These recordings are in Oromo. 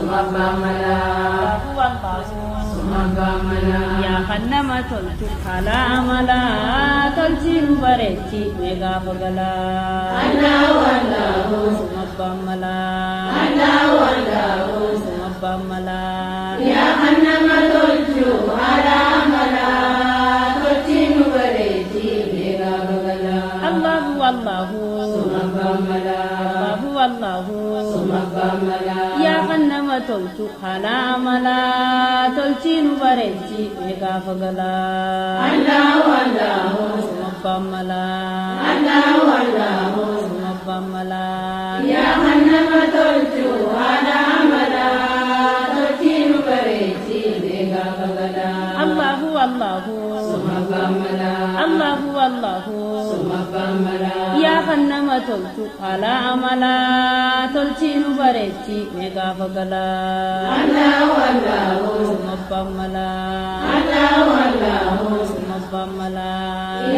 Sumabamala Sumabamala Ya Kannama tolchu khala amala tolchinu barechi mega pagala Allahu Allahu Sumabamala Allahu Allahu Sumabamala Ya Kannama tolchu khala amala tolchinu barechi mega pagala Allahu Allahu Sumabamala Allahu Allahu Sumabamala Ya Kannama tolchu khala amala tolchinu barechi mega pagala Allahu Allahu Sumabamala Allahu Allahu Sumabamala Ya Kannama tolchu khala amala tolchinu barechi mega pagala Allahu Allahu Sumabamala Allahu Allahu Sumabamala Ya Kannama tolchu khala amala tolchinu barechi mega pagala Allahu Allahu Sumabamala Allahu Allahu Sumabamala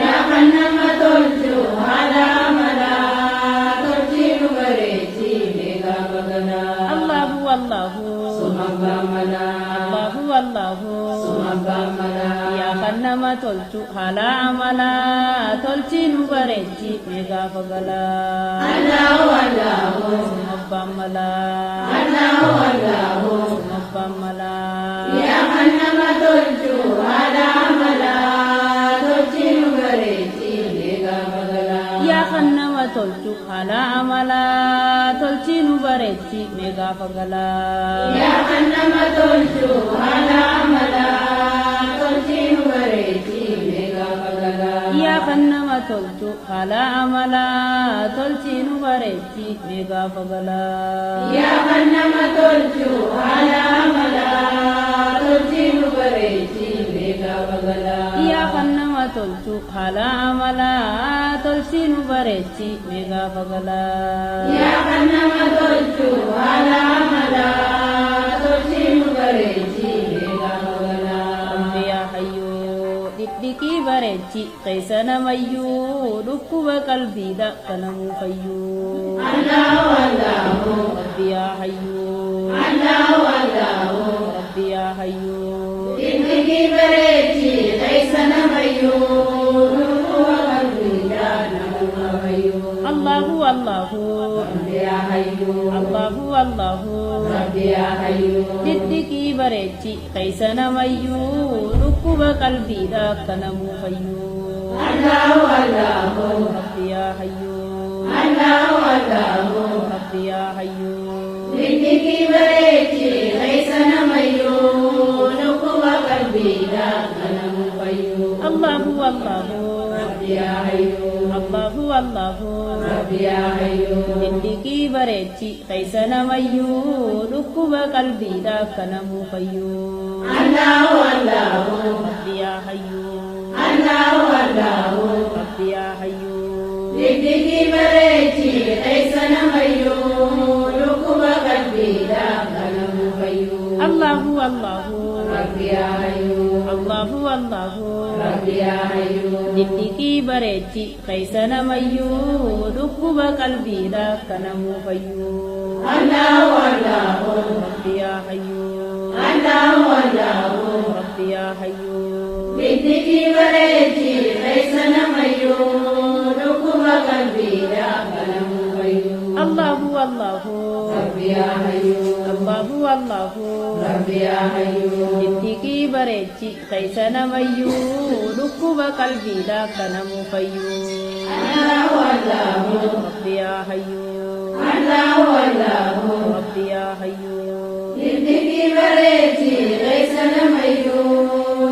Ya Kannama tolchu khala amala tolchinu barechi mega pagala Allahu Allahu Sumabamala Allahu Allahu Sumabamala Ya Kannama tolchu khala amala tolchinu barechi mega pagala Allahu Allahu Sumabamala Allahu Allahu Sumabamala Ya Kannama tolchu khala amala tolchinu barechi mega pagala Ya Kannama tolchu khala amala tolchinu barechi mega pagala Ya Kannama tolchu khala amala tolchinu barechi mega pagala Ya Kannama tolchu khala amala tolchinu barechi mega pagala Ya Kannama tolchu khala amala tolchinu barechi mega pagala Ya Kannama tolchu khala amala tolchinu barechi mega pagala Ya Kannama tolchu khala amala tolchinu barechi mega pagala Ya Hayyu dikdiki barechi kaisana mayyu dukkuba qalbida kanamu fayyu Allahu Allahu Rabbi ya Hayyu Allahu Allahu Rabbi ya Hayyu dikdiki barechi kaisana mayyu dukkuba qalbida kanamu fayyu Allahu Allahu Rabbi ya Hayyu Allahu Allahu Rabbi ya Hayyu dikdiki barechi kaisana mayyu dukkuba qalbida kanamu fayyu Allahu Allahu Rabbi ya Hayyu Allahu Allahu Rabbi ya Hayyu dikdiki barechi kaisana mayyu dukkuba qalbida kanamu fayyu Allahu Allahu Rabbi ya Hayyu Allahu Allahu Rabbi ya Hayyu dikdiki barechi kaisana mayyu dukkuba qalbida kanamu fayyu Allahu Allahu Rabbi ya Hayyu Allahu Allahu Rabbi ya Hayyu dikdiki barechi kaisana mayyu dukkuba qalbida kanamu fayyu Allahu Allahu Rabbi ya Hayyu Allahu Allahu Rabbi ya Hayyu dikdiki barechi kaisana mayyu dukkuba qalbida kanamu fayyu Allahu Allahu Rabbi ya Hayyu Allahu Allahu Rabbi ya Hayyu dikdiki barechi kaisana mayyu dukkuba qalbida kanamu fayyu Allahu Allahu Rabbi ya Hayyu Allahu Allahu Rabbi ya Hayyu dikdiki barechi kaisana mayyu dukkuba qalbida kanamu fayyu Allahu Allahu Rabbi ya Hayyu Allahu Allahu Rabbi ya Hayyu dikdiki barechi kaisana mayyu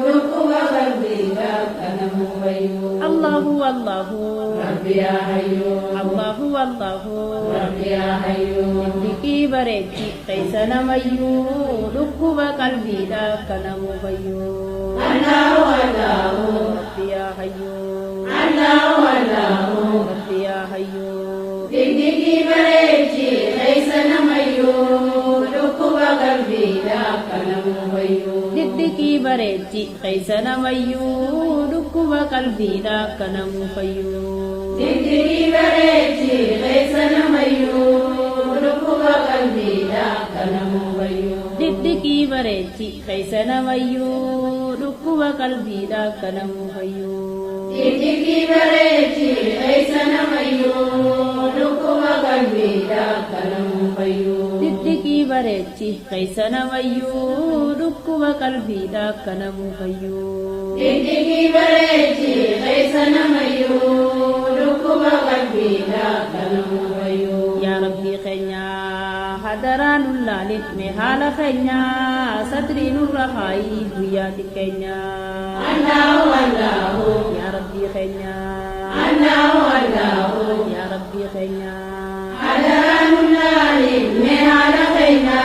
dukkuba qalbida kanamu fayyu Allahu Allahu Rabbi ya Hayyu Allahu Allahu Rabbi ya Hayyu dikdiki barechi kaisana mayyu dukkuba qalbida kanamu fayyu Allahu Allahu Rabbi ya Hayyu Allahu Allahu Rabbi ya Hayyu dikdiki barechi kaisana mayyu dukkuba qalbida kanamu fayyu dikdiki barechi kaisana mayyu dukkuba qalbida kanamu fayyu dikdiki barechi kaisana mayyu dukkuba qalbida kanamu fayyu bareechi keessa namayyuu dhukkuba qalbiidha akka namuu fayyuu. Diddiqii bareechi keessa namayyuu dhukkuba qalbiidha akka namuu fayyuu. Diddiqii bareechi keessa namayyuu dhukkuba qalbiidha akka namuu fayyuu. Diddiqii bareechi keessa namayyuu dhukkuba qalbiidha akka namuu fayyuu. Yaa Rabbii keenya hadaraa nullaalif mee haala keenya sadrii nurra kaayi guyyaati keenya. Allahu Allahu Yaa Rabbii keenya. Allahu Allahu Yaa Rabbii keenya. hadaraa nullaalif mee haala keenya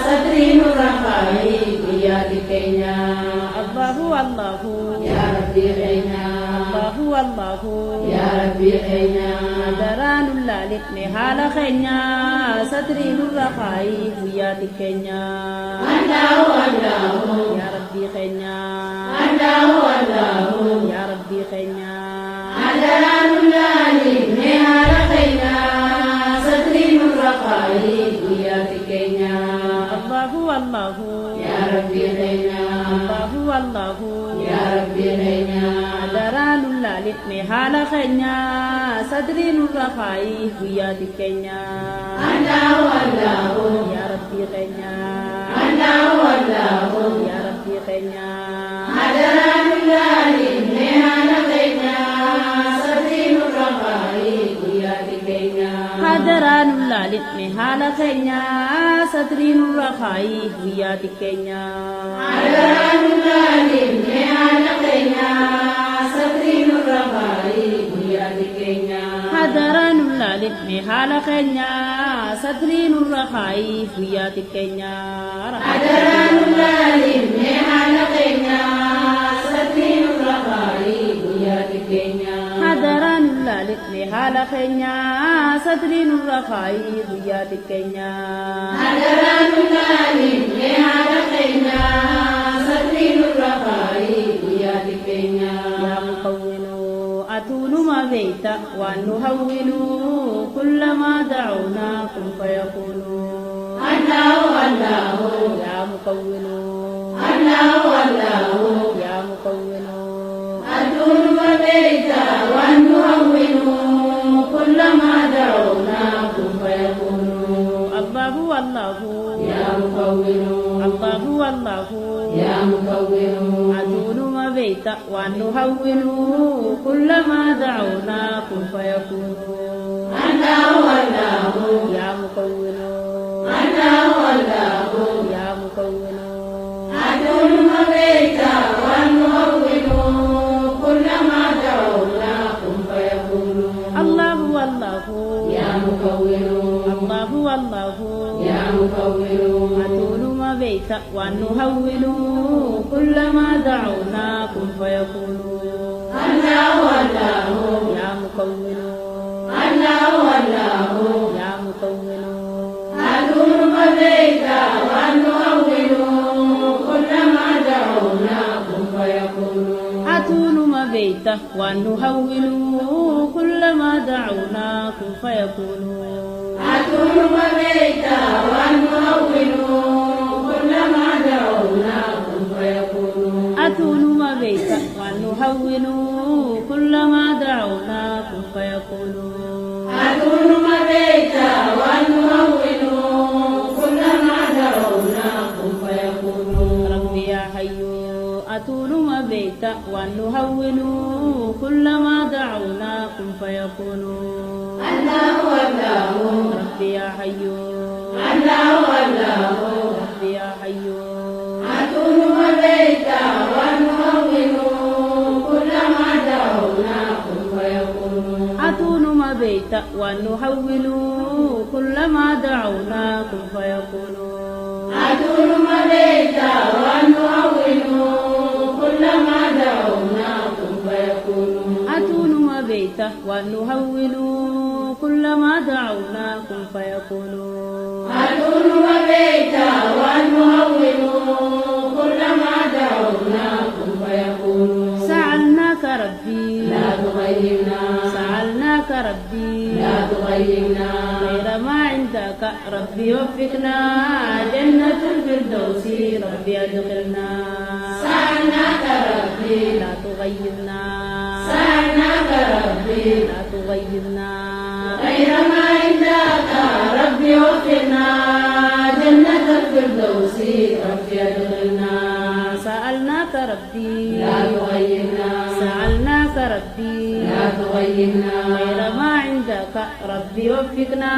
sadrii nurra kaayi guyyaati keenya. Allahu Allahu Yaa Rabbii keenya. Allahu Allahu Yaa Rabbii keenya. hadaraa nullaalif mee haala keenya sadrii nurra kaayi guyyaati keenya. Allahu Allahu Yaa Rabbii keenya. Allahu Allahu Yaa Rabbii keenya. hadaraa nullaalif mee haala keenya sadrii nurra kaayi guyyaati keenya. Allahu Allahu Yaa Rabbii keenya. Allahu Allahu Yaa Rabbii keenya. hadaraa nullaalif mee haala keenya sadrii nurra kaayi guyyaati keenya. Allahu Allahu Yaa Rabbii keenya. Allahu Allahu Yaa Rabbii keenya. hadaraa nullaalif mee haala keenya sadrii nurra kaayi guyyaati keenya. hadaraa nullaalif mee haala keenya sadrii nurra kaayi guyyaati keenya. hadaraa nullaalif mee haala keenya sadrii nurra kaayi guyyaati keenya. hadaraa nullaalif mee haala keenya sadrii nurra kaayi guyyaati keenya. hadaraa nullaalif mee haala keenya sadrii nurra kaayi guyyaati keenya. hadaraa nullaalif mee haala keenya sadrii nurra kaayi guyyaati keenya. hadaraa nullaalif mee haala keenya sadrii nurra kaayi guyyaati keenya. yaa muqawwinu atuunuma beeyta waan nu hawwinu kullamaa dacuunaa kun fayakunu. Allahu Allahu yaa muqawwinu. Allahu Allahu yaa muqawwinu. aduunuma beeyta waan nu hawwinu kullamaa dacuunaa kun fayakunu. Allahu Allahu yaa mukawwinu. Allahu Allahu yaa mukawwinu. aduunuma beeyta waan nu hawwinu kullamaa dacuunaa kun fayakunu. Allahu Allahu yaa muqawwinu. Allahu Allahu yaa muqawwinu. aduunuma beeyta waan nu hawwinu kullamaa dacuunaa kun fayakunu. Allahu Allahu yaa mukawwinu. Allahu Allahu yaa mukawwinu. aduunuma beeyta waan nu hawwinu kullamaa dacuunaa kun fayakunu. Allahu Allahu yaa muqawwinu. Allahu Allahu yaa muqawwinu. aduunuma beeyta waan nu hawwinu kullamaa dacuunaa kun fayakunu. aduunuma beeyta waan nu hawwinu kullamaa dacuunaa kun fayakunu. aduunuma beeyta waan nu hawwinu kullamaa dacuunaa kun fayakunu. aduunuma beeyta waan nu hawwinu kullamaa dacuunaa kun fayakunu. aduunuma beeyta waan nu hawwinu kullamaa dacuunaa kun fayakunu. Rabbi yaa hayyu aduunuma beeyta waan nu hawwinu kullamaa dacuunaa kun fayakunu. Allahu Allahu Rabbi yaa hayyu. Allahu Allahu Rabbi yaa hayyu. aduunuma beeyta waan nu hawwinu kullamaa dacuunaa kun fayakunu. aduunuma beeyta waan nu hawwinu kullamaa dacuunaa kun fayakunu. aduunuma beeyta waan nu hawwinu kullamaa dacuunaa kun fayakunu. aduunuma beeyta waan nu hawwinu kullamaa dacuunaa kun fayakunu. aduunuma beeyta waan nu hawwinu kullamaa dacuunaa kun fayakunu. سألناك ربي لا تغيرنا سألناك ربي لا تغيرنا غير ما عندك ربي وفقنا جنة الفردوس ربي أدخلنا سألناك ربي لا تغيبنا سألناك ربي لا تغيبنا غير ما عندك ربي وفقنا جنة الفردوس ربي أدخلنا سألناك ربي لا تغيبنا سألناك ربي لا تغيبنا غير ما عندك ربي وفقنا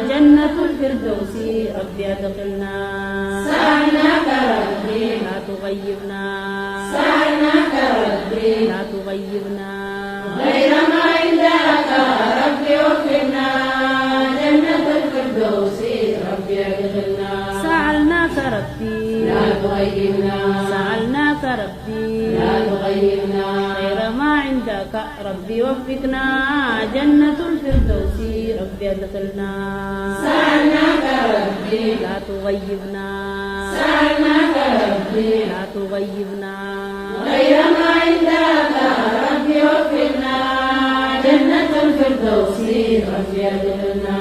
جنة الفردوس ربي أدخلنا سألناك ربي لا تغيبنا سألناك ربي لا تغيبنا غير ما عندك ربي وفقنا جنة الفردوس ربي أدخلنا سألناك ربي لا تغيبنا سألناك ربي لا تغيبنا غير ما عندك ربي وفقنا جنة الفردوس ربي أدخلنا سألناك ربي لا تغيبنا سألناك ربي لا تغيبنا غير ما عندك ربي وفقنا جنة الفردوس ربي أدخلنا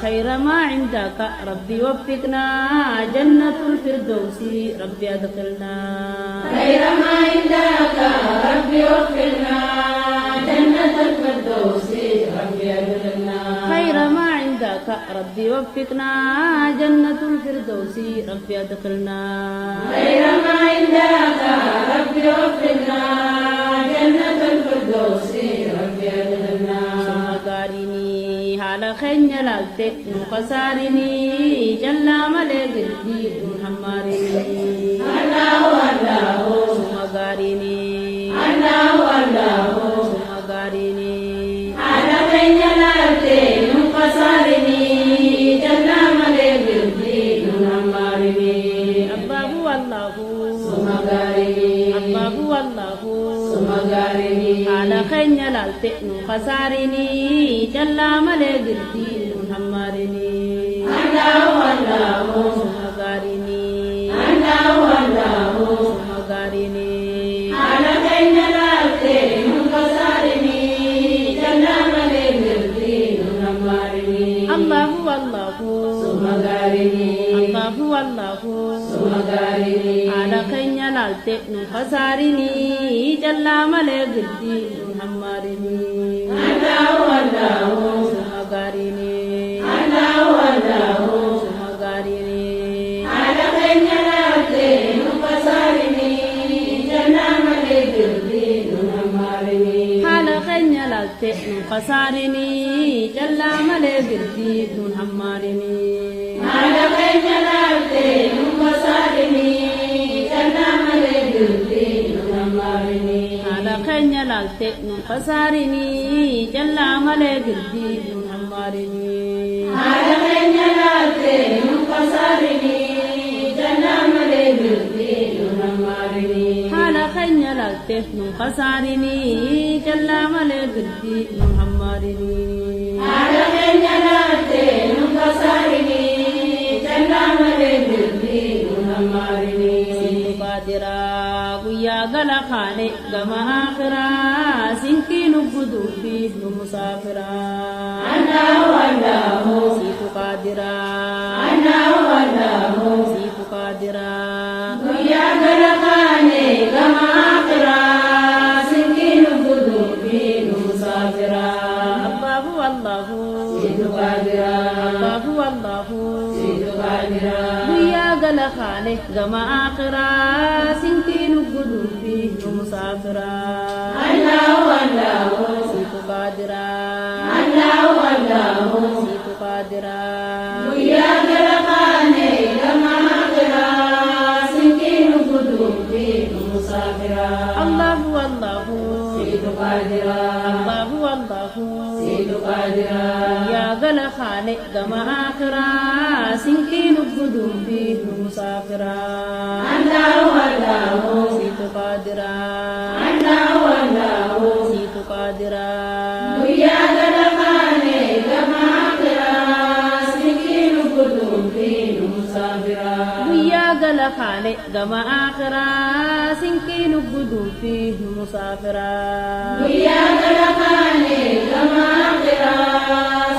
خير ما عندك ربي وفقنا جنة الفردوس ربي أدخلنا غير ما عندك ربي وفقنا جنة الفردوس ربي أدخلنا خير ما عندك ربي وفقنا جنة الفردوس ربي أدخلنا غير ما عندك ربي وفقنا جنة الفردوس ربي أدخلنا ثم قارني على خير لالتك نقصارني جل ملك الدين محمرني الله الله ثم قارني الله الله ثم قارني على بين الأرضين قصارني جل ملك الدين محمرني الله الله ثم قارني الله الله ثم قارني على خير لالتك نقصارني جل ملك الدين محمرني الله الله ثم قارني الله الله ثم قارني على بين الأرضين قصارني جل ملك الدين محمرني الله الله ثم قارني الله الله ثم قارني على خير لالتك نقصارني جل ملك الدين محمرني الله الله ثم قارني الله الله ثم قارني على بين الأرضين قصارني جل ملك الدين محمرني على خير لالتك نقصارني جل ملك الدين محمرني على بين الأرضين قصارني جل ملك الدين محمرني على خير لالتك نقصارني جل ملك الدين محمرني على بين الأرضين قصارني جل ملك الدين محمرني على خير لالتك نقصارني جل ملك الدين محمرني على بين الأرضين قصارني جل ملك الدين محمرني قادرا ويا غلا خاني كما آخرا سنكي نبدو في مسافرا الله الله سيف قادرا الله الله سيف قادرا ويا غرقاني كما آخرا سكين قدومي مسافرا الله الله سيد قادرا الله الله سيد قادرا ويا غلا خاني كما آخرا سنكي نبدو في مسافرا الله الله سيف قادرا الله الله سيف قادرا ويا غرقاني كما آخرا سكين قدومي مسافرا الله الله سيد قادرا الله الله سيد قادرا يا غلا خالق كما آخرا سنكين القدوم فيه مسافرا الله الله سيت قادرا الله الله سيت قادرا ويا غرقاني كما آخرا سكين قدومي مسافرا ويا غلا خالق كما آخرا سنكين القدوم فيه مسافرا ويا غرقاني كما آخرا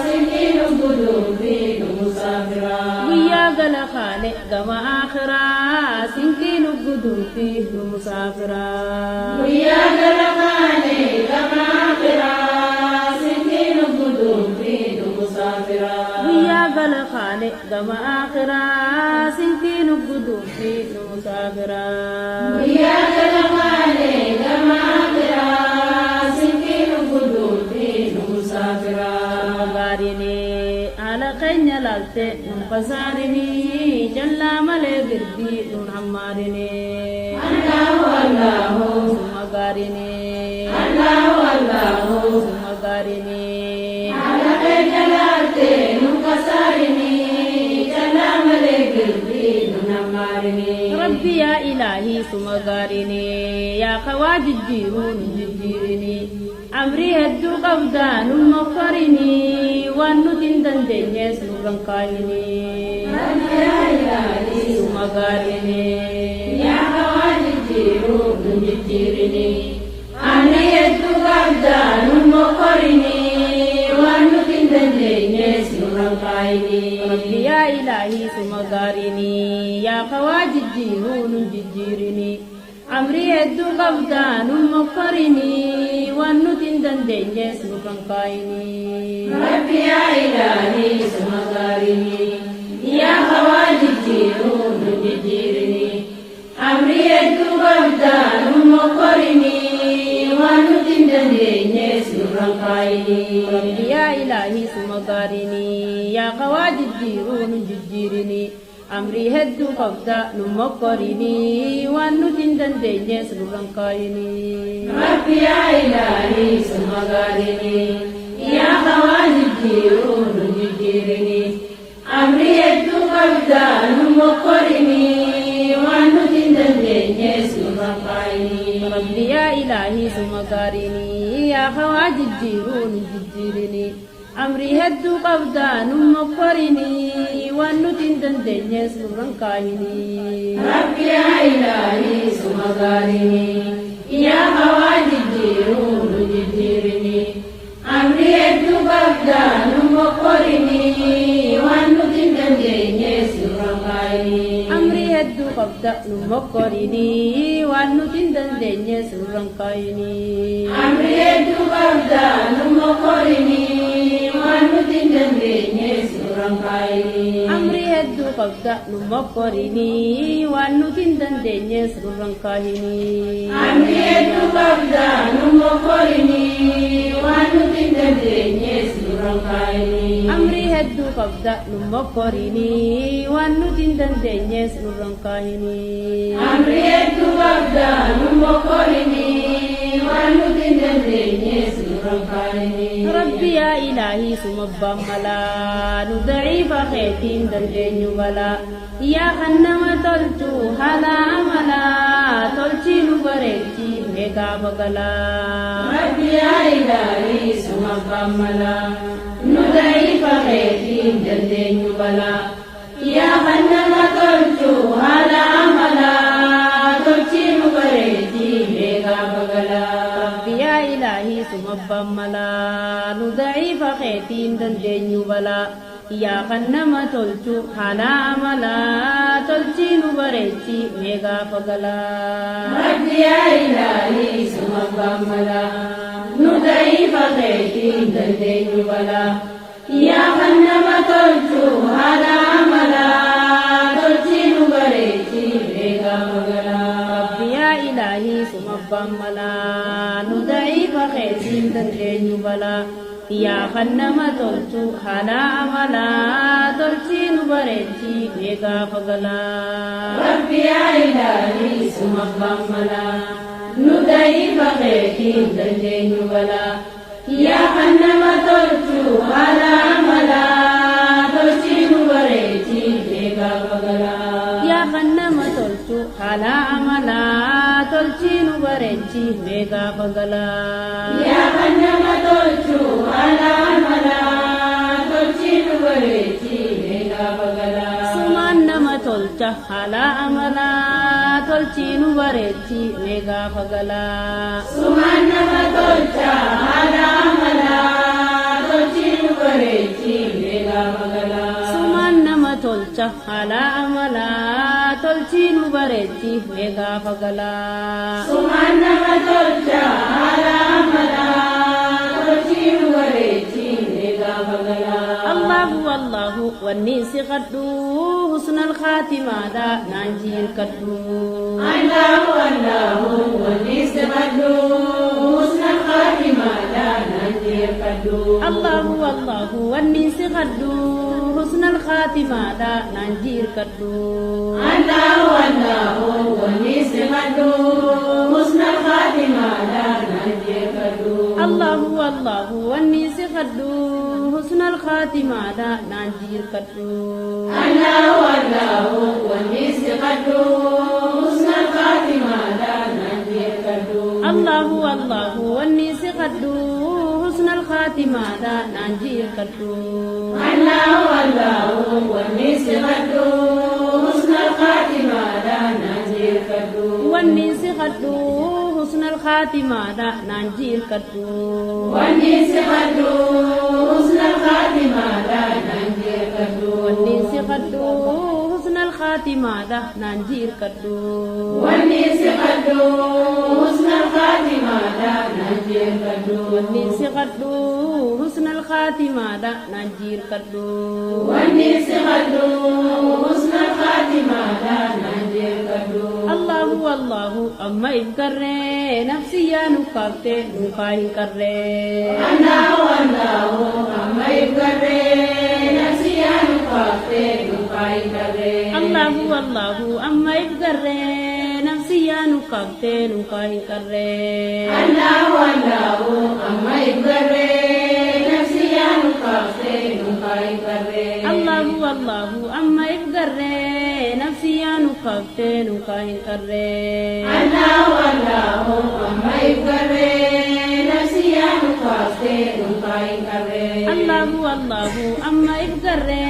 سكين قدومي مسافرا مسافرا ويا قل خالق كما آخرا سنكين قدوم فيه مسافرا ويا قل خالق كما آخرا سنكين قدوم فيه مسافرا ويا قل خالق كما آخرا سنكين قدوم فيه مسافرا ويا قل خالق كما آخرا سنكين قدوم فيه مسافرا مغارني على خينيا لالتي نفسارني جلا ملي بردي دون عمارني الله الله مغارني الله الله مغارني على خينيا لالتي نفسارني جلا ملي بردي دون عمارني ربي يا إلهي سمغارني يا خواجد جيرون جديرني أمري هدو قبضان المقرني وانو تندن دنيس نورن قايني ربي يا إلهي سمغارني يا خواجد جيرون جديرني أمري هدو قبضان المقرني وانو تندن دنيس نورن قايني ربي يا إلهي سمغارني يا خواجد جيرون جديرني أمري هدو قبضان المقرني وانو تندن دنيس نورن قايني ربي يا إلهي سمغارني يا خواجد جيرون جديرني أمري هدو قبضان المقرني وانو تندن دنيس نورن قايني ربي يا إلهي سمغارني يا خواجد جيرون جديرني أمري هدو قبضا نمقرني وانو تندن دنيس نورن قايني ربي يا إلهي سمغارني يا خواجد جيرون جديرني أمري هدو قبضا نمقرني وانو تندن دنيس نورن قايني ربي يا إلهي سمغارني يا خواجد جيرون جديرني أمري هدو قبضان مقرني وانو تندن دنيس نورن قايني ربي يا إلهي سمغارني يا خواجد جيرون جديرني أمري هدو قبضان مقرني وانو تندن دنيس نورن قايني أمري هدو قبضان مقرني وانو تندن دنيس نورن قايني أمري هدو قبضان مقرني وانو تندن دنيس نورن قايني أمري هدو قبضان مقرني وانو تندن دنيس نورن قايني أمري هدو قبضان مقرني وانو تندن دنيس نورن قايني أمري هدو قبضان مقرني وانو تندن دنيس نورن قايني أمري هدو قبضان مقرني وانو تندن دنيس نورن قايني ربي يا إلهي سمبا ملا ندعي فخيتين دندين بلا يا خنما تلتو هلا أملا تلتي نبريتي ميغا بغلا ربي يا إلهي سمبا ملا ندعي فخيتين دندين بلا يا خنما تلتو هلا أملا تلتي نبريتي ميغا بغلا ربي يا إلهي سمبا ملا ندعي فخيتين دندين بلا يا خنما تلتو هلا أملا تلتي نبريتي ميغا بغلا ربي يا إلهي سمبا ملا ندعي فخيتين دندين بلا يا خنما تلتو هلا أملا تلتي نبريتي ميغا بغلا ربي يا إلهي سمبا ملا ندعي فخيتين دندين بلا يا خنما تلتو هلا أملا تلتي نبريتي ميغا بغلا ربي يا إلهي سمبا ملا ندعي فخيتين دندين بلا يا خنما تلتو هلا أملا تلتي نبريتي ميغا بغلا يا خنما تلتو هلا أملا تلتي نبريتي ميغا بغلا يا خنما تلتو هلا أملا تلتي نبريتي ميغا بغلا سمان نما تلتا هلا أملا تلتي نبريتي ميغا بغلا سمان نما تلتا هلا أملا تلتي نبريتي ميغا بغلا سمان نما tolcha haala amala tolchi nu bareechi meegaa fagalaa. Sumaan nama tolcha haala amala tolchi nu bareechi meegaa fagalaa. Allahu Allahu wanni si qaddu husnal khatimaadha naan jiirkadhu. Allahu Allahu wanni si qaddu husnal khatimaadha naan jiirkadhu. Allahu Allahu wanni si qaddu husnal khatimaadha naan jiirkadhu. Allahu Allahu wanni si qaddu husnal khatimaadha naan jiirkadhu. Allahu Allahu wanni si qaddu husnal khatimaadha naan jiirkadhu. Allahu Allahu wanni si qaddu husnal khatimaadha naan jiirkadhu. Allahu Allahu wanni si qaddu husnal khatimaadha naan jiirkadhu. Allahu Allahu wanni si qaddu husnal khatimaadha naan jiirkadhu. Wanni si qaddu husnal khatimaadha naan jiirkadhu. Wanni si qaddu husnal khatimaadha naan jiirkadhu. Wanni si qaddu husnal khatimaadha naan jiirkadhu. Wanni si qaddu husnal khatimaadha naan jiirkadhu. Wanni si qaddu husnal khatimaadha naan jiirkadhu. Wanni si qaddu husnal khatimaadha naan jiirkadhu. Allahu Allahu amma ifkarre nafsiya nukafte nukahin karre. Allahu Allahu amma ifkarre nafsiya nukafte nukahin karre. Allahu Allahu amma ifkarre nafsiya nukafte nukahin karre. Allahu Allahu amma ifkarre nafsiya nukafte nukahin karre. Allahu Allahu amma ifkarre nafsiya nukafte nukahin karre. Allahu Allahu amma ifkarre nafsiya nukafte nukahin karre. Allahu Allahu amma ifkarre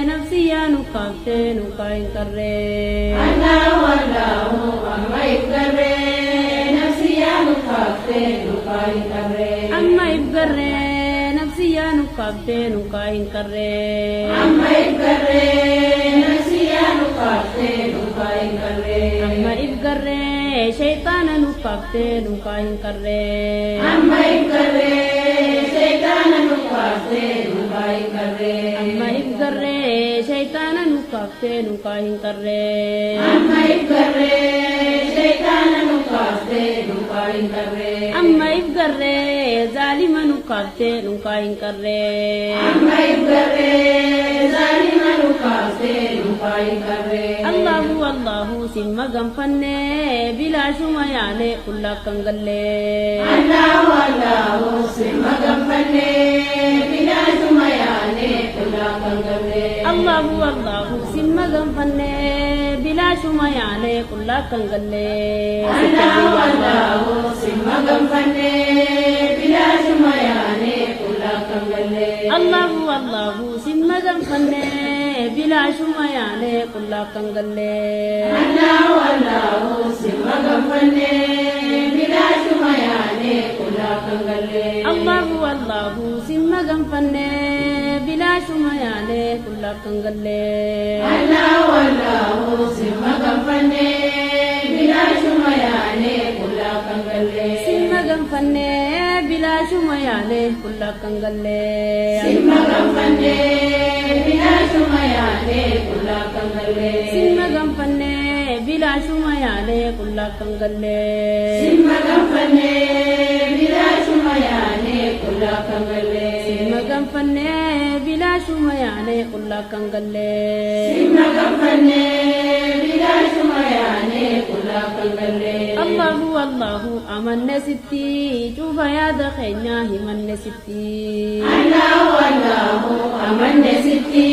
nafsiya nukafte nukahin karre. Allahu Allahu amma ifkarre nafsiya nukafte nukahin karre. Amma ifkarre nafsiya nukafte nukahin karre. Amma ifkarre nafsiya nukafte nukahin karre. Amma ifkarre shaytaana nukafte nukahin karre. Amma ifkarre shaytaana nukafte nukahin karre. Amma ifkarre shaytaana nukafte nukahin karre. Amma ifkarre shaytaana nukafte nukahin karre. Amma ifkarre zaalima nukafte nukahin karre. Amma ifkarre zaalima nukafte nukahin karre. Allahu Allahu simma gamfanne bilaashuma yaane kullakkan galle. Allahu Allahu simma gamfanne bilaashuma yaane kullakkan galle. Allahu Allahu simma gamfanne bilaashuma yaane kullakkan galle. Allahu Allahu simma gamfanne bilaashuma yaane kullakkan galle. Allahu Allahu simma gamfanne bilaashuma yaane kullakkan galle. Allahu Allahu simma gamfanne bilaashuma yaane kullakkan galle. Allahu Allahu simma gamfanne bilaashuma yaane kullakkan galle. Allahu Allahu simma gamfanne bilaashuma yaane kullakkan galle. Simma gamfanne bilaashuma yaane kullakkan galle. Simma gamfanne bilaashuma yaane kullakkan galle. Simma gamfanne bilaashuma yaane kullakkan galle. Simma gamfanne bilaashuma yaane kullakkan galle. Simma gamfanne bilaashuma yaane kullakkan galle. Simma gamfanne bilaashuma yaane kullakkan galle. Allahu Allahu amanne sitti cufa yaada keenya himanne sitti. Allahu Allahu amanne sitti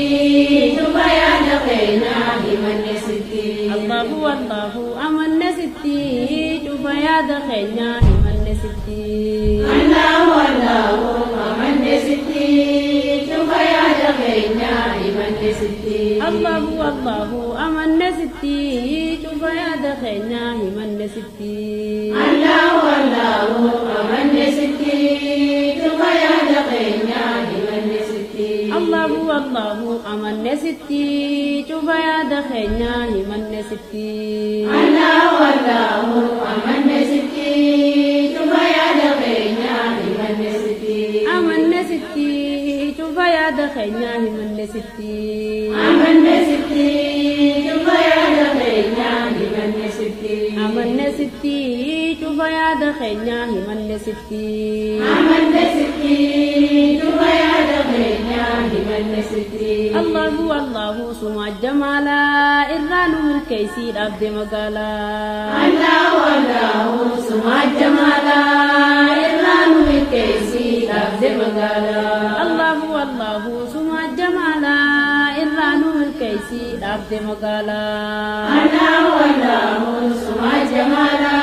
cufa yaada keenya himanne sitti. Allahu Allahu amanne sitti cufa yaada keenya himanne sitti. Allahu Allahu amanne sitti cufa yaada keenya himanne sitti. Allahu Allahu amanne sitti cufa yaada keenya himanne sitti. Allahu Allahu amanne sitti cufa yaada keenya himanne sitti. الله والله أمن ستي شوف يا دخينا من ستي الله والله أمن ستي شوف يا دخينا من ستي أمن ستي شوف يا دخينا من ستي أمن ستي شوف يا دخينا من ستي أمن ستي شوف يا دخينا من ستي أمن ستي شوف يا دخينا من ستي الله والله سمع جمالا إران من كيسي عبد مقالا الله والله سمع جمالا إران من كيسي عبد مقالا الله والله سمع جمالا إران من كيسي عبد مقالا الله والله سمع جمالا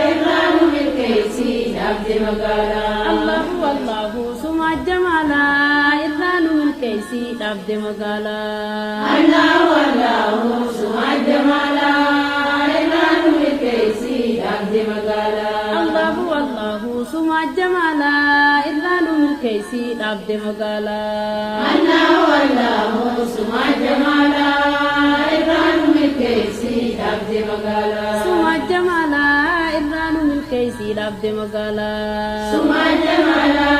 إران من كيسي عبد مقالا الله والله سمع جمالا إران من كيسي عبد مقالا الله والله سمع جمالا إران من كيسي عبد مقالا الله والله سمع جمالا إران من كيسي عبد مقالا الله والله سمع جمالا إران من كيسي عبد مقالا سمع جمالا إران من كيسي عبد مقالا سمع جمالا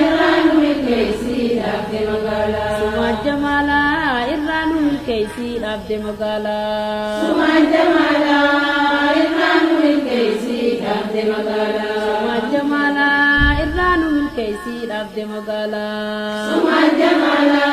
إران من كيسي عبد مقالا سمع جمالا إران من كيسي عبد مقالا سمع جمالا إران من كيسي عبد مقالا سمع جمالا إران من كيسي عبد مقالا سمع جمالا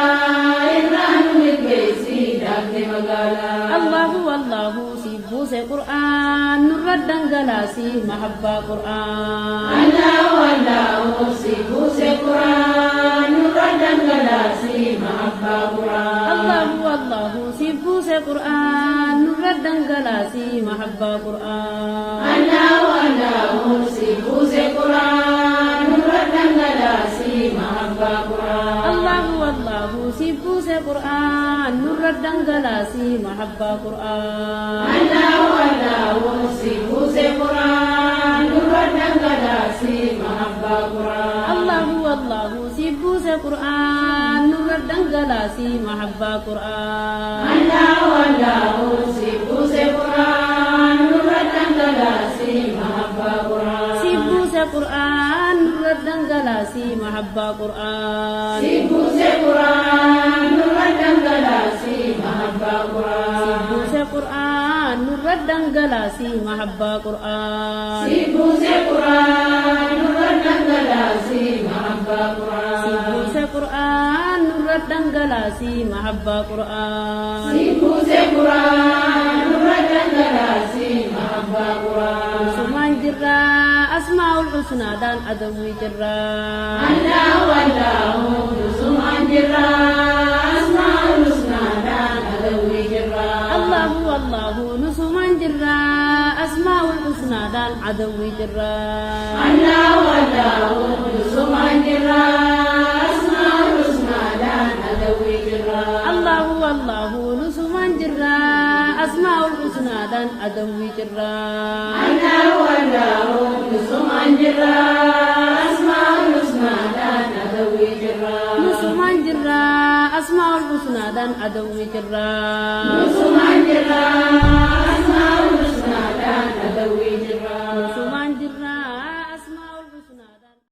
إران من كيسي عبد مقالا الله والله سيبوس قرآن نرد انقلاسي محبة قرآن الله والله سيبوس قرآن نرد انقلاسي محبة قرآن الله والله سيبوس قرآن نرد انقلاسي محبة قرآن الله والله سيبوس قرآن نرد انقلاسي محبة قرآن الله والله سيبوس قرآن نرد انقلاسي محبة قرآن الله والله سيبوس قرآن نرد انقلاسي محبة قرآن الله والله سيبوس قرآن نرد انقلاسي محبة قرآن الله والله سيبوس قرآن نرد انقلاسي محبة قرآن سيبوس قرآن نرد انقلاسي محبة قرآن سيبوس قرآن نرد انقلاسي محبة قرآن سيبوس قرآن نرد انقلاسي محبة قرآن سيبوس قرآن نرد انقلاسي محبة قرآن سيبوس قرآن نرد انقلاسي محبة قرآن سيبوس قرآن نرد انقلاسي محبة قرآن سمان جرا أسماء الحسنى دان أدوي جرا الله والله سمع جرا أسماء الحسنى دان أدوي جرا الله والله نسمان جرا أسماء الحسنى دان أدوي جرا الله والله سمع جرا أسماء الحسنى دان أدوي جرا الله والله نسمان جرا أسماء الحسنى دان أدوي جرا الله والله سمع جرا أسماء الحسنى دان أدوي جرا نسمان جرا أسماء الحسنى دان أدوي جرا سمع جرا أسماء الحسنى دان أدوي جرا